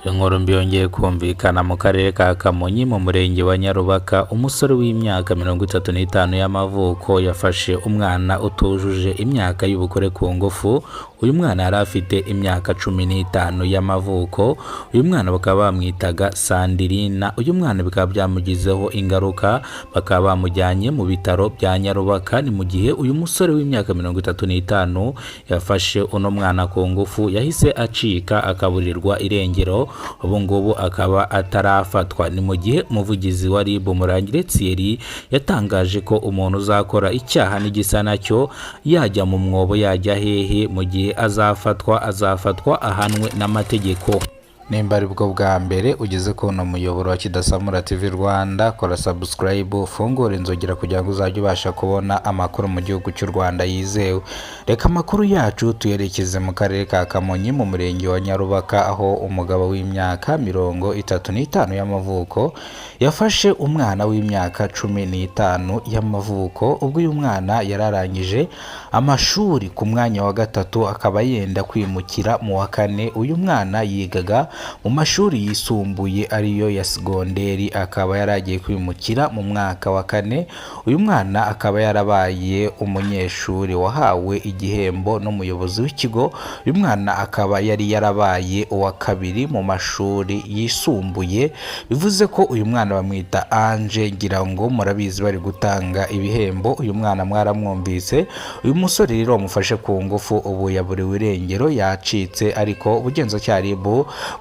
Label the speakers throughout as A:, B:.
A: Inkuru mbi yongeye kumvikana mu karere ka Kamonyi mu murenge wa Nyarubaka. Umusore w'imyaka 35 y'amavuko yafashe umwana utujuje imyaka y'ubukure ku ngufu. Uyu mwana yari afite imyaka 15 y'amavuko. Uyu mwana bakaba bamwitaga Sandirina. Uyu mwana bikaba byamugizeho ingaruka, bakaba bamujyanye mu bitaro bya Nyarubaka. Ni mu gihe uyu musore w'imyaka 35 yafashe uno mwana ku ngufu, yahise acika akaburirwa irengero. Ubu ngubu akaba atarafatwa. Ni mu gihe umuvugizi wa RIB Murangire Thierry yatangaje ko umuntu uzakora icyaha n'igisa nacyo yajya mu mwobo, yajya hehe. Mu gihe azafatwa ahanwe n'amategeko. Nimba ari bwo bwa mbere ugeze kuno muyoboro wa Kidasamura TV Rwanda, kora subscribe, fungura inzogera kugira ngo uzajye ubasha kubona amakuru mu gihugu cy'u Rwanda yizewe. Reka amakuru yacu tuyerekeze mu karere ka Kamonyi mu murenge wa Nyarubaka, aho umugabo w'imyaka 35 y'amavuko yafashe umwana w'imyaka 15 y'amavuko. Ubwo uyu mwana yararangije amashuri ku mwanya wa gatatu, akaba yenda kwimukira mu wa kane. Uyu mwana yigaga mu mashuri yisumbuye ariyo ya segonderi, akaba yaragiye kwimukira mu mwaka wa kane. Uyu mwana akaba yarabaye umunyeshuri wahawe igihembo n'umuyobozi w'ikigo. Uyu mwana akaba yari yarabaye uwa kabiri mu mashuri yisumbuye. Bivuze ko uyu mwana bamwita Ange, ngira ngo murabizi bari gutanga ibihembo. Uyu mwana mwaramwumvise. Uyu musore rero wamufashe ku ngufu ubu yaburiwe irengero, yacitse, ariko ubugenzacyaha RIB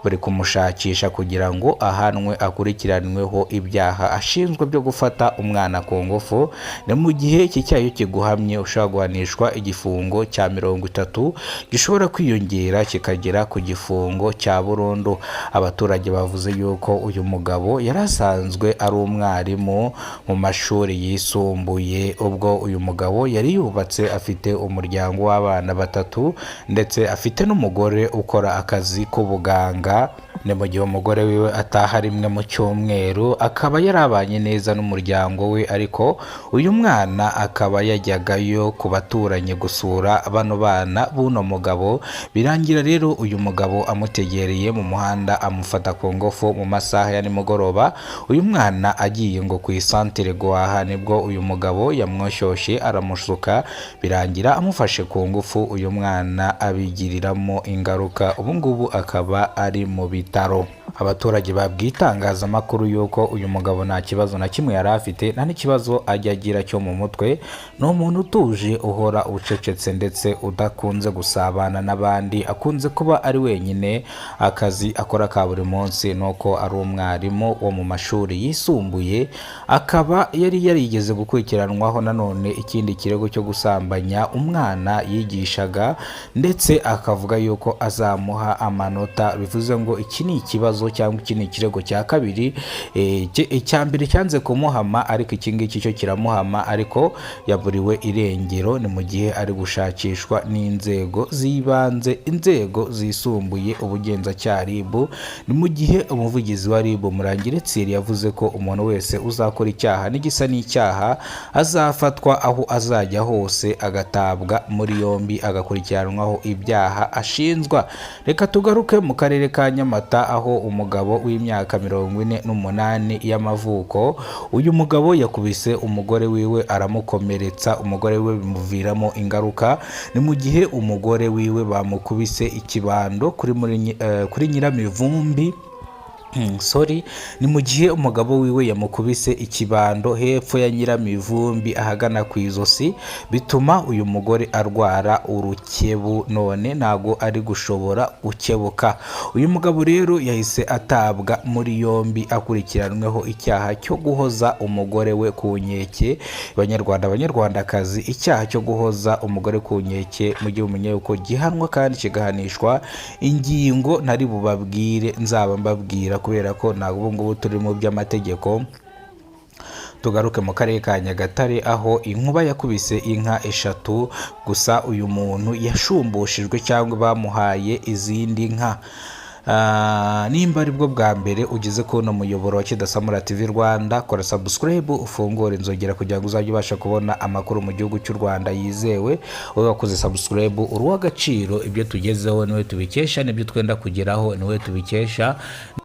A: bari kumushakisha kugira ngo ahanwe, akurikiranweho ibyaha ashinzwe byo gufata umwana ku ngufu. Ni mu gihe iki cyaha kiguhamye ushobora guhanishwa igifungo cya 30, gishobora kwiyongera kikagera ku gifungo cya burundu. Abaturage bavuze yuko uyu mugabo yarasanzwe ari umwarimu mu mashuri yisumbuye. Ubwo uyu mugabo yari yubatse, afite umuryango w'abana 3 ndetse afite n'umugore ukora akazi k'ubuganga. Ni mu gihe umugore wiwe ataha rimwe mu cyumweru, akaba yarabanye neza n'umuryango we, ariko uyu mwana akaba yajyagayo ku baturanyi gusura bano bana b'uno mugabo. Birangira rero uyu mugabo amutegereye mu muhanda, amufata ku ngufu mu masaha ya nimugoroba. Uyu mwana agiye ngo ku isantere guhaha, nibwo uyu mugabo yamwoshyoshe aramushuka, birangira amufashe ku ngufu. Uyu mwana abigiriramo ingaruka, ubu ngubu akaba ari mu bitaro. Abaturage babwitangazamakuru yuko uyu mugabo nta kibazo na kimwe yari afite, nta n'ikibazo ajya agira cyo mu mutwe. Ni umuntu utuje, uhora ucecetse ndetse udakunze gusabana n'abandi, akunze kuba ari wenyine. Akazi akora ka buri munsi nuko ari umwarimu wo mu mashuri yisumbuye. Akaba yari yarigeze gukurikiranwaho nanone ikindi kirego cyo gusambanya umwana yigishaga, ndetse akavuga yuko azamuha amanota. Bivuze ngo iki ni ikibazo cyangwa iki ni ikirego cya kabiri. Icya mbere cyanze kumuhama, ariko iki ngiki cyo kiramuhama, ariko yaburiwe irengero. Ni mu gihe ari gushakishwa n'inzego z'ibanze, inzego zisumbuye, ubugenzacyaha RIB. Ni mu gihe umuvugizi wa RIB Murangire Thierry yavuze ko umuntu wese uzakora icyaha n'igisa n'icyaha azafatwa aho azajya hose, agatabwa muri yombi, agakurikiranwaho ibyaha ashinjwa. Reka tugaruke mu karere ka Nyamata, aho umugabo w'imyaka 48 y'amavuko. Uyu mugabo yakubise umugore wiwe aramukomeretsa, umugore we bimuviramo ingaruka. Ni mu gihe umugore wiwe bamukubise ikibando kuri Nyiramivumbi. Ni mu gihe umugabo wiwe yamukubise ikibando hepfo ya Nyiramivumbi ahagana ku izosi, bituma uyu mugore arwara urukebu, none ntago ari gushobora gukebuka. Uyu mugabo rero yahise atabwa muri yombi, akurikiranweho icyaha cyo guhoza umugore we ku nkeke. Banyarwandakazi, icyaha cyo guhoza umugore ku nkeke mu gihe umenye yuko gihanwa kandi kigahanishwa ingingo ntari bubabwire, nzaba mbabwira kubera ko ntabwo ubu ngubu turi mu by'amategeko. Tugaruke mu karere ka Nyagatare, aho inkuba yakubise inka 3, gusa uyu muntu yashumbushijwe cyangwa bamuhaye izindi nka. nimba ari bwo bwa mbere ugeze ku no muyoboro wa Kidasamura TV Rwanda, kora subscribe ufungure inzogera kugira ngo uzajye ubasha kubona amakuru mu gihugu cy'u Rwanda yizewe. Wowe wakoze subscribe uri uw'agaciro, ibyo tugezeho niwe tubikesha, n'ibyo twenda kugeraho niwe tubikesha.